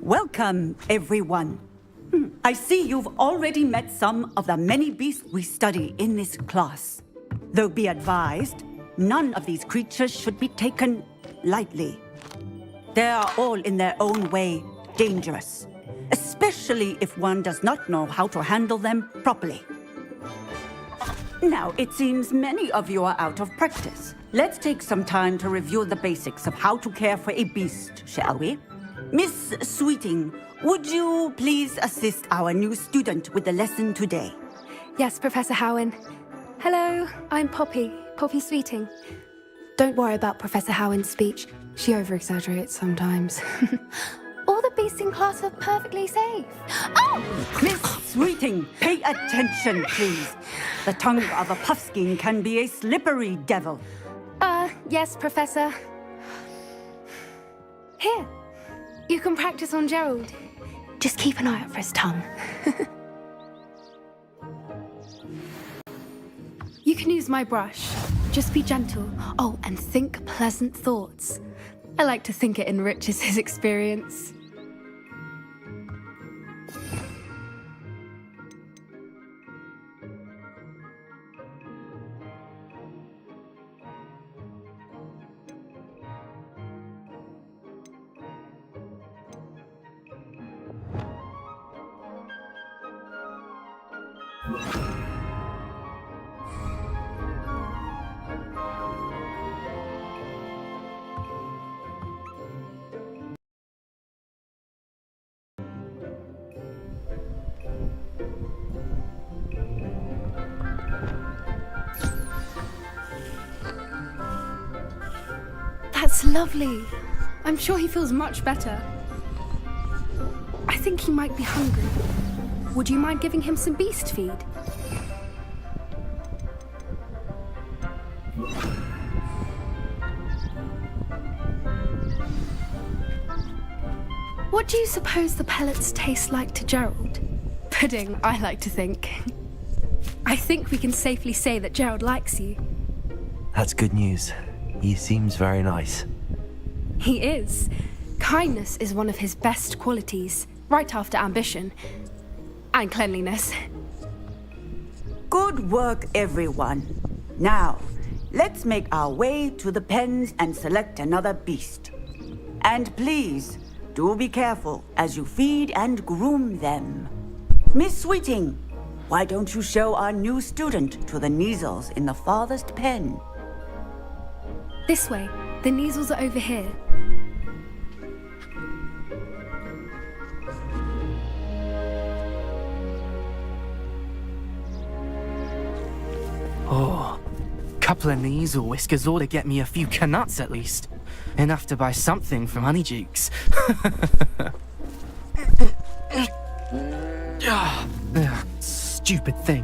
Welcome, everyone. I see you've already met some of the many beasts we study in this class. Though be advised, none of these creatures should be taken lightly. They are all in their own way dangerous, especially if one does not know how to handle them properly. Now, it seems many of you are out of practice. Let's take some time to review the basics of how to care for a beast, shall we? Miss Sweeting, would you please assist our new student with the lesson today? Yes, Professor Howen. Hello, I'm Poppy Sweeting. Don't worry about Professor Howen's speech. She over-exaggerates sometimes. All the beasts in class are perfectly safe. Oh! Miss Sweeting, pay attention, please. The tongue of a puffskein can be a slippery devil. Yes, Professor. Here, you can practice on Gerald. Just keep an eye out for his tongue. You can use my brush. Just be gentle. Oh, and think pleasant thoughts. I like to think it enriches his experience. That's lovely. I'm sure he feels much better. I think he might be hungry. Would you mind giving him some beast feed? What do you suppose the pellets taste like to Gerald? Pudding, I like to think. I think we can safely say that Gerald likes you. That's good news. He seems very nice. He is. Kindness is one of his best qualities, right after ambition. And cleanliness. Good work, everyone. Now, let's make our way to the pens and select another beast. And please, do be careful as you feed and groom them. Miss Sweeting, why don't you show our new student to the Neasels in the farthest pen? This way. The Neasels are over here. Oh, couple of Neasel whiskers ought to get me a few canuts at least. Enough to buy something from Honeydukes. Stupid thing.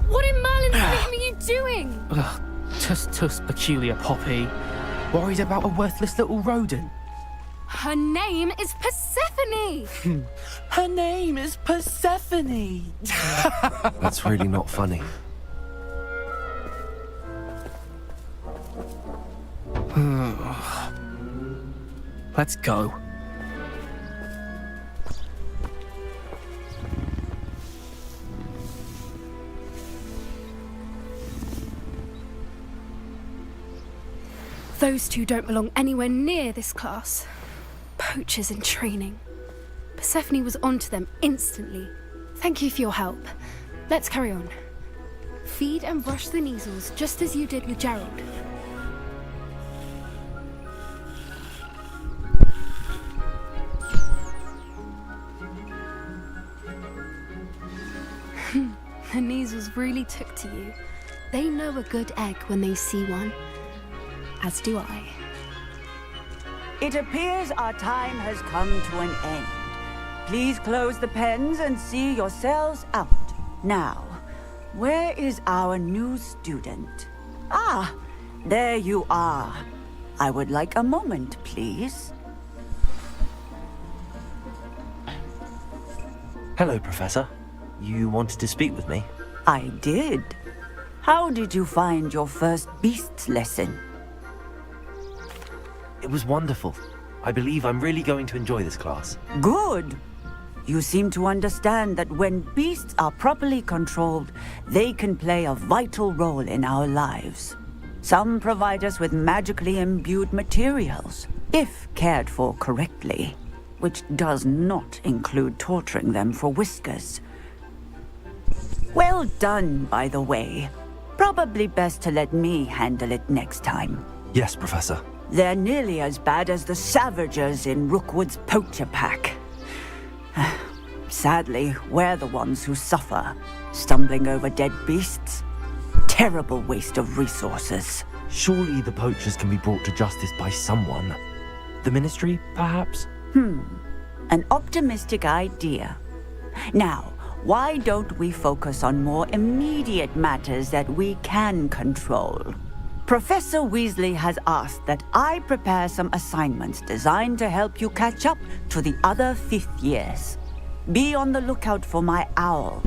What in Merlin's name are you doing? Tuss peculiar Poppy. Worried about a worthless little rodent. Her name is Persephone! Her name is Persephone! That's really not funny. Let's go. Those two don't belong anywhere near this class. Poachers in training. Persephone was onto them instantly. Thank you for your help. Let's carry on. Feed and brush the Neasels just as you did with Gerald. The Neasels really took to you. They know a good egg when they see one. As do I. It appears our time has come to an end. Please close the pens and see yourselves out. Now, where is our new student? Ah, there you are. I would like a moment, please. Hello, Professor. You wanted to speak with me? I did. How did you find your first beasts lesson? It was wonderful. I believe I'm really going to enjoy this class. Good. You seem to understand that when beasts are properly controlled, they can play a vital role in our lives. Some provide us with magically imbued materials, if cared for correctly, which does not include torturing them for whiskers. Well done, by the way. Probably best to let me handle it next time. Yes, Professor. They're nearly as bad as the Savagers in Rookwood's poacher pack. Sadly, we're the ones who suffer, stumbling over dead beasts. Terrible waste of resources. Surely the poachers can be brought to justice by someone. The Ministry, perhaps? An optimistic idea. Now, why don't we focus on more immediate matters that we can control? Professor Weasley has asked that I prepare some assignments designed to help you catch up to the other fifth years. Be on the lookout for my owl.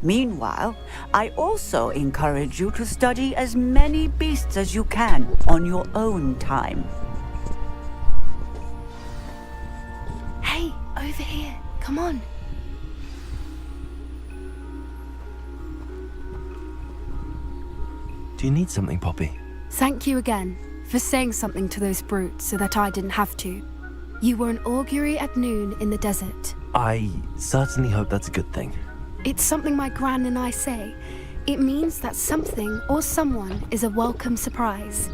Meanwhile, I also encourage you to study as many beasts as you can on your own time. Hey, over here. Come on. Do you need something, Poppy? Thank you again for saying something to those brutes so that I didn't have to. You were an augury at noon in the desert. I certainly hope that's a good thing. It's something my gran and I say. It means that something or someone is a welcome surprise.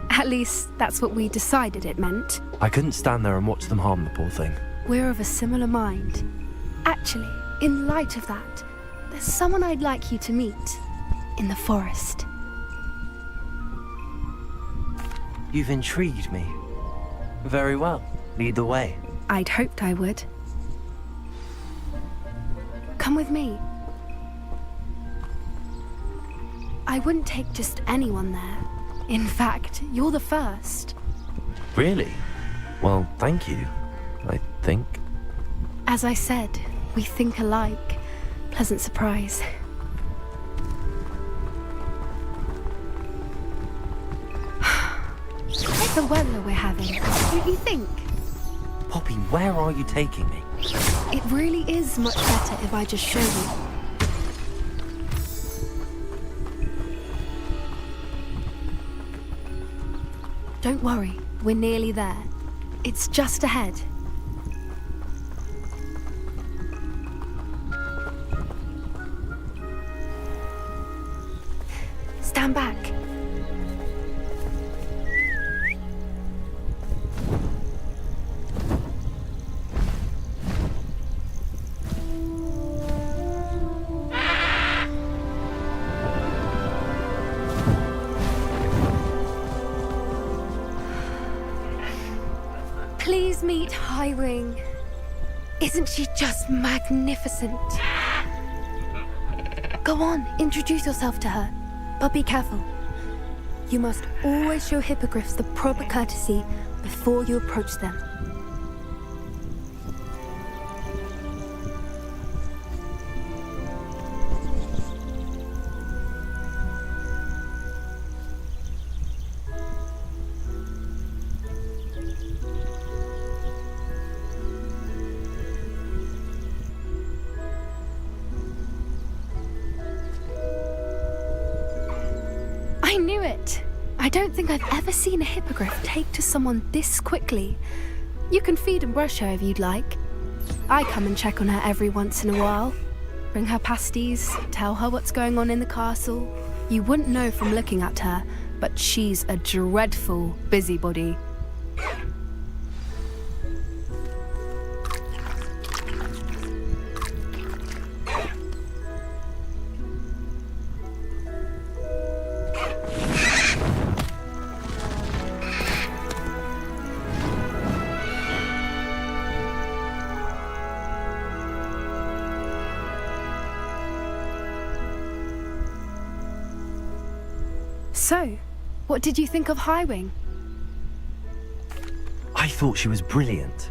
At least, that's what we decided it meant. I couldn't stand there and watch them harm the poor thing. We're of a similar mind. Actually, in light of that, there's someone I'd like you to meet in the forest. You've intrigued me. Very well. Lead the way. I'd hoped I would. Come with me. I wouldn't take just anyone there. In fact, you're the first. Really? Well, thank you, I think. As I said, we think alike. Pleasant surprise. The weather we're having, don't you think? Poppy, where are you taking me? It really is much better if I just show you. Don't worry, we're nearly there. It's just ahead. Stand back. Please meet Highwing. Isn't she just magnificent? Go on, introduce yourself to her. But be careful. You must always show hippogriffs the proper courtesy before you approach them. I knew it! I don't think I've ever seen a hippogriff take to someone this quickly. You can feed and brush her if you'd like. I come and check on her every once in a while. Bring her pasties, tell her what's going on in the castle. You wouldn't know from looking at her, but she's a dreadful busybody. So, what did you think of Highwing? I thought she was brilliant.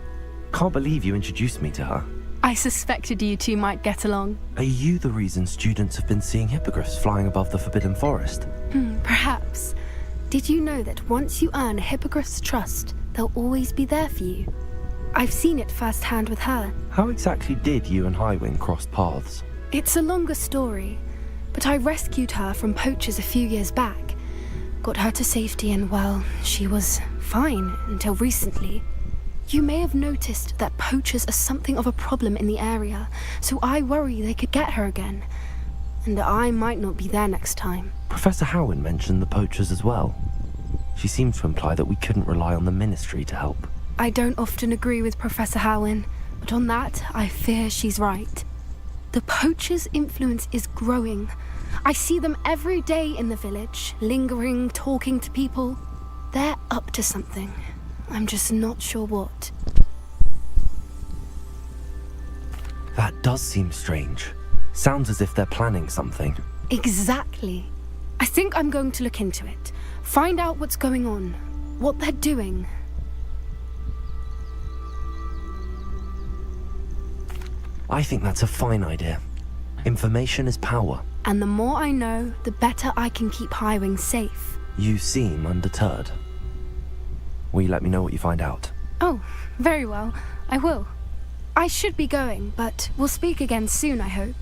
Can't believe you introduced me to her. I suspected you two might get along. Are you the reason students have been seeing hippogriffs flying above the Forbidden Forest? Perhaps. Did you know that once you earn a hippogriff's trust, they'll always be there for you? I've seen it firsthand with her. How exactly did you and Highwing cross paths? It's a longer story, but I rescued her from poachers a few years back. Got her to safety and, well, she was fine until recently. You may have noticed that poachers are something of a problem in the area, so I worry they could get her again. And I might not be there next time. Professor Howin mentioned the poachers as well. She seemed to imply that we couldn't rely on the Ministry to help. I don't often agree with Professor Howin, but on that, I fear she's right. The poachers' influence is growing. I see them every day in the village, lingering, talking to people. They're up to something. I'm just not sure what. That does seem strange. Sounds as if they're planning something. Exactly. I think I'm going to look into it. Find out what's going on, what they're doing. I think that's a fine idea. Information is power. And the more I know, the better I can keep Highwing safe. You seem undeterred. Will you let me know what you find out? Oh, very well. I will. I should be going, but we'll speak again soon, I hope.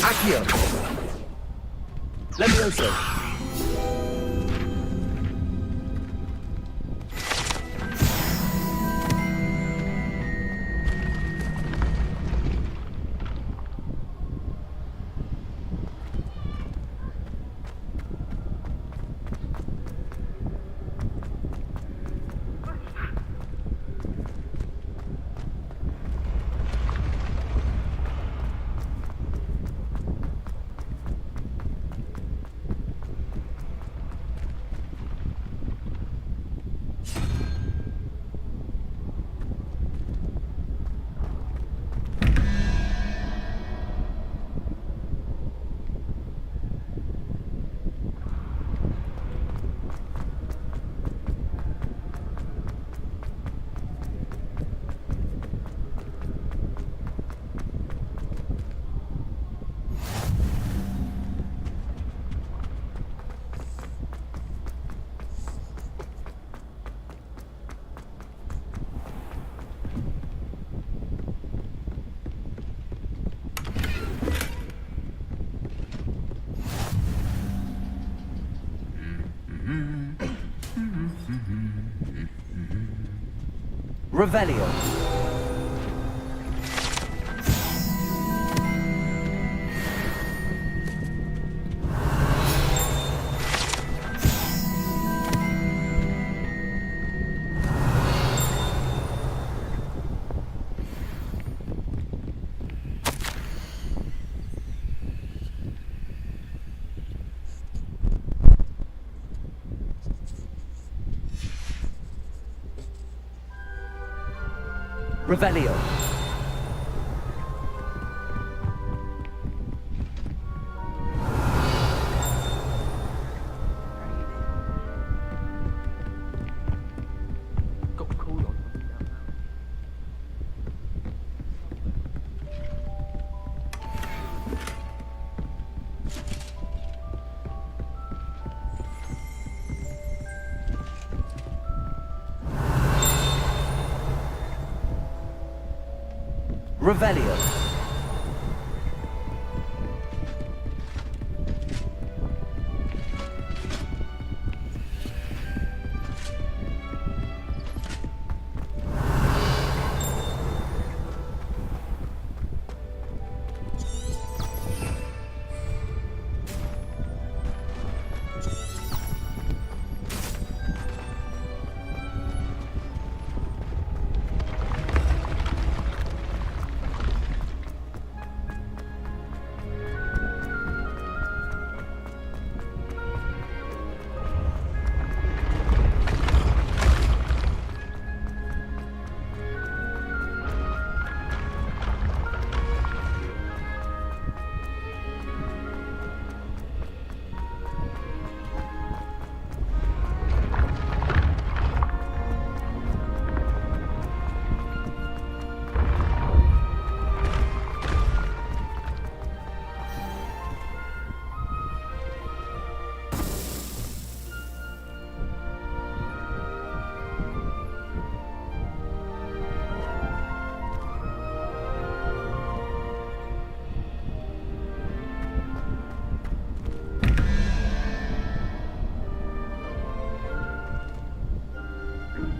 Accio! Levioso! Revelio. Revelio. Revelio.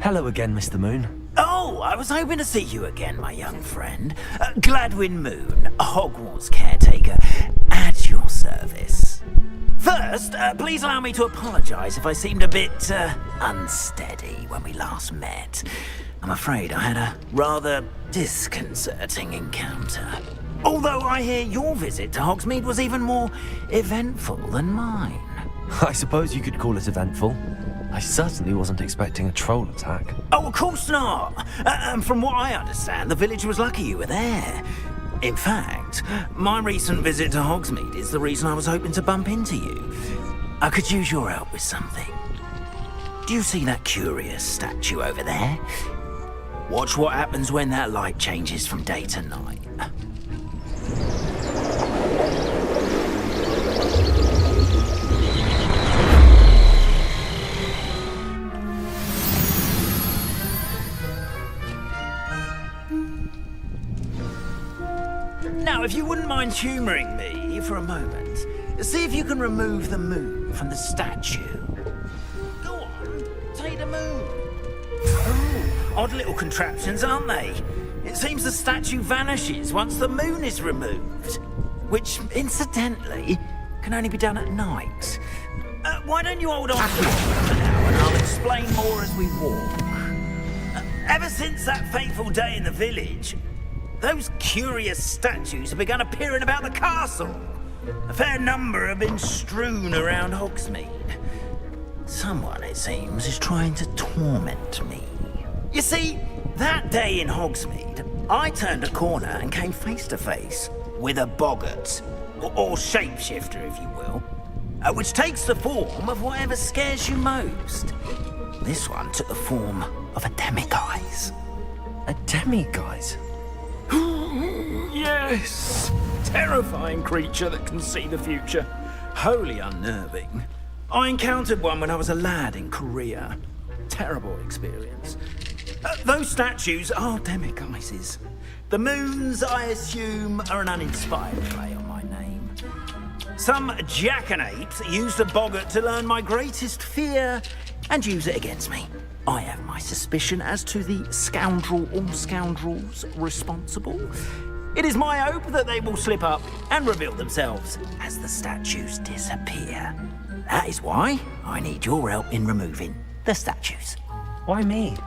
Hello again, Mr. Moon. Oh, I was hoping to see you again, my young friend. Gladwin Moon, Hogwarts caretaker, at your service. First, please allow me to apologise if I seemed a bit, unsteady when we last met. I'm afraid I had a rather disconcerting encounter. Although I hear your visit to Hogsmeade was even more eventful than mine. I suppose you could call it eventful. I certainly wasn't expecting a troll attack. Oh, of course not. And from what I understand, the village was lucky you were there. In fact, my recent visit to Hogsmeade is the reason I was hoping to bump into you. I could use your help with something. Do you see that curious statue over there? Watch what happens when that light changes from day to night. Now, if you wouldn't mind humouring me for a moment, see if you can remove the moon from the statue. Go on, take the moon. Oh, odd little contraptions, aren't they? It seems the statue vanishes once the moon is removed, which, incidentally, can only be done at night. Why don't you hold on to it for now, and I'll explain more as we walk. Ever since that fateful day in the village, those curious statues have begun appearing about the castle. A fair number have been strewn around Hogsmeade. Someone, it seems, is trying to torment me. You see, that day in Hogsmeade, I turned a corner and came face to face with a boggart, or shapeshifter, if you will, which takes the form of whatever scares you most. This one took the form of a demiguise. A demiguise? Yes! Terrifying creature that can see the future. Wholly unnerving. I encountered one when I was a lad in Korea. Terrible experience. Those statues are demiguises. The moons, I assume, are an uninspired play on my name. Some jackanapes used a boggart to learn my greatest fear and use it against me. I have my suspicion as to the scoundrel or scoundrels responsible. It is my hope that they will slip up and reveal themselves as the statues disappear. That is why I need your help in removing the statues. Why me?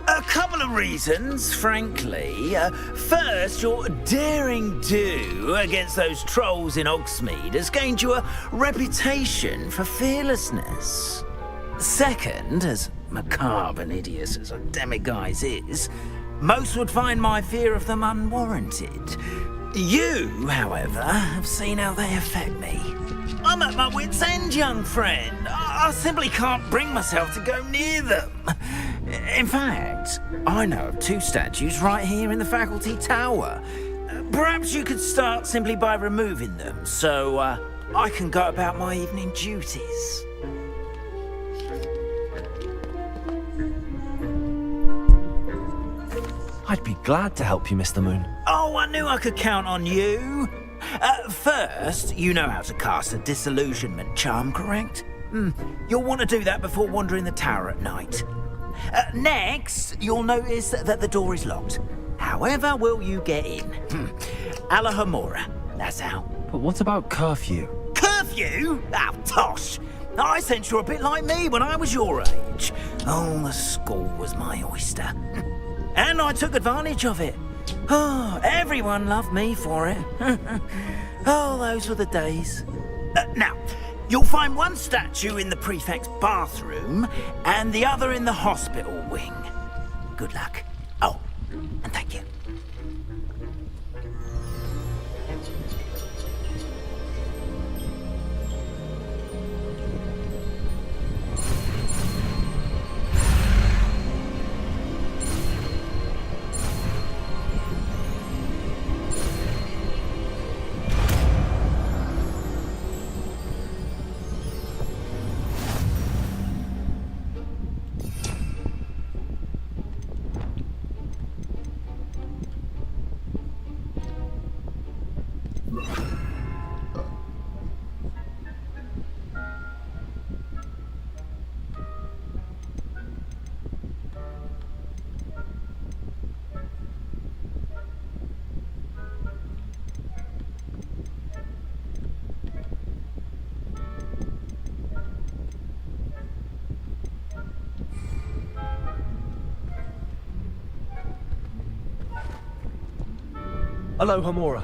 A couple of reasons, frankly. First, your daring do against those trolls in Hogsmeade has gained you a reputation for fearlessness. Second, as macabre and hideous as a demiguise is, most would find my fear of them unwarranted. You, however, have seen how they affect me. I'm at my wit's end, young friend. I simply can't bring myself to go near them. In fact, I know of 2 statues right here in the faculty tower. Perhaps you could start simply by removing them, so I can go about my evening duties. I'd be glad to help you, Mr. Moon. Oh, I knew I could count on you. First, you know how to cast a disillusionment charm, correct? You'll want to do that before wandering the tower at night. Next, you'll notice that the door is locked. However will you get in? Alahomora, that's how. But what about curfew? Curfew? Oh, tosh. I sense you're a bit like me when I was your age. Oh, the school was my oyster. And I took advantage of it. Oh, everyone loved me for it. Oh, those were the days. Now, you'll find one statue in the prefect's bathroom and the other in the hospital wing. Good luck. Oh, and thank you. Hello, Homora.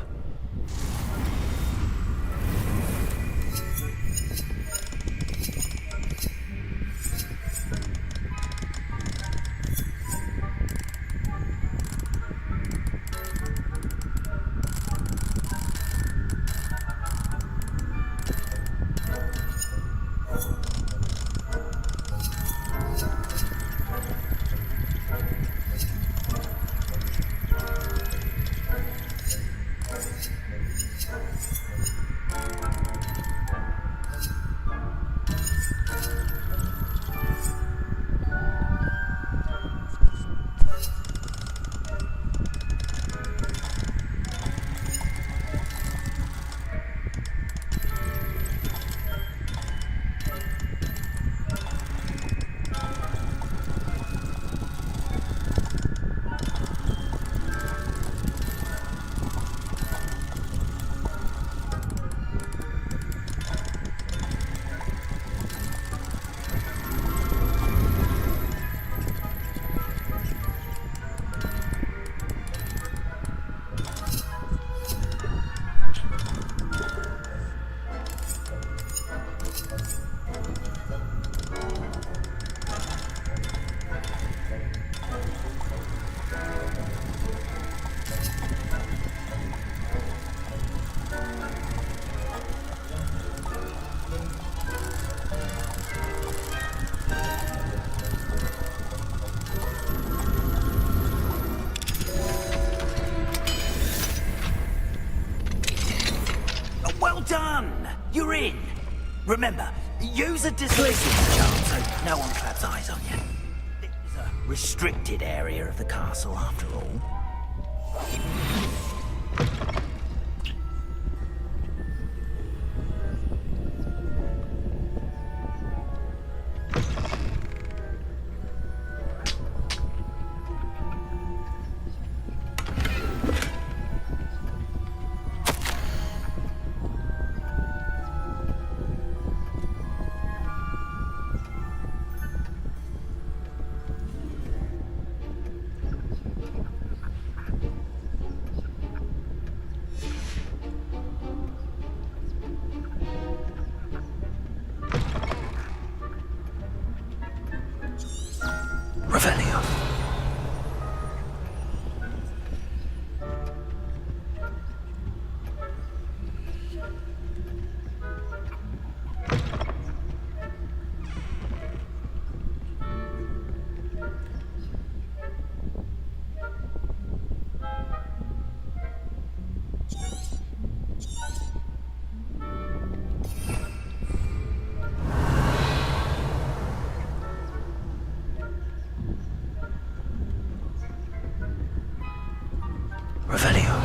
Done! You're in! Remember, use a disillusionment charm so no one claps eyes on you. It's a restricted area of the castle, after all. Revelio.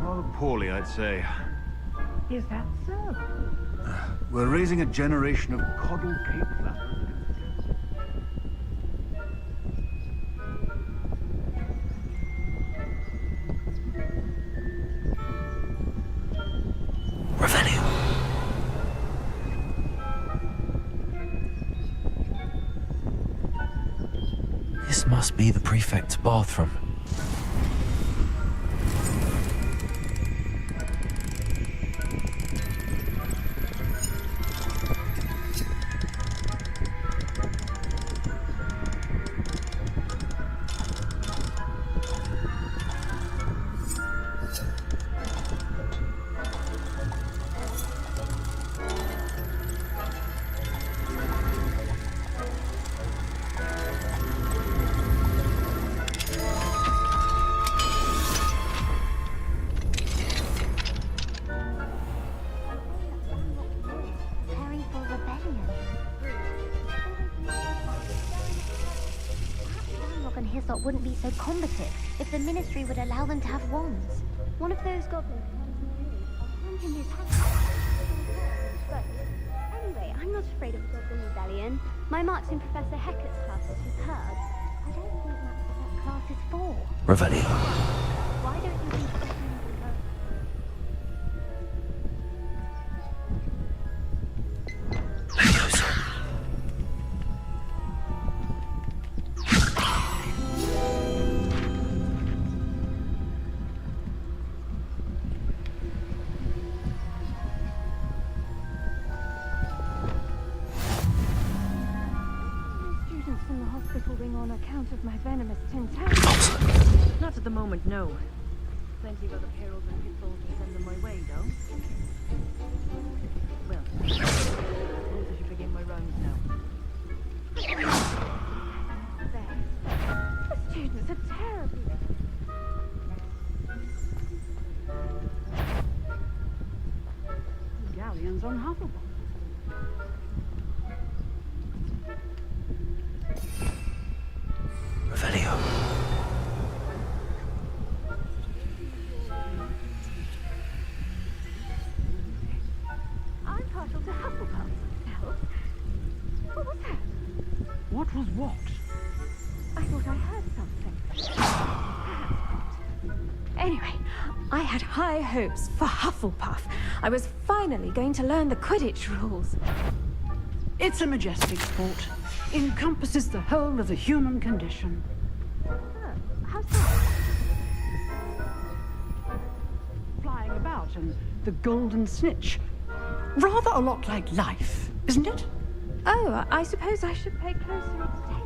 Rather poorly, I'd say. Is that so? We're raising a generation of coddled cake flappers. Revelio. This must be the prefect's bathroom. Preparing for rebellion. Perhaps Shamrock and Hyssop wouldn't be so combative if the Ministry would allow them to have wands. One of those goblins comes in his hand. But anyway, I'm not afraid of a goblin rebellion. My marks in Professor Hecat's class, as you've heard. I don't think that's what that class is for. Revelio. Why don't you think goblins will go? Leviosa. Students from the hospital wing on account of my venomous tentacle. Not at the moment, no. Plenty of other perils and pitfalls to send them my way, though. Well, I suppose I should begin my rounds now. There. The students are terribly. Galleons on Hufflepuff. Revelio. I'm partial to Hufflepuff myself. What was that? What was what? I thought I heard something. Perhaps not. Anyway, I had high hopes for Hufflepuff. I was finally going to learn the Quidditch rules. It's a majestic sport. Encompasses the whole of the human condition. Oh, how so? Flying about and the golden snitch. Rather a lot like life, isn't it? Oh, I suppose I should pay closer attention.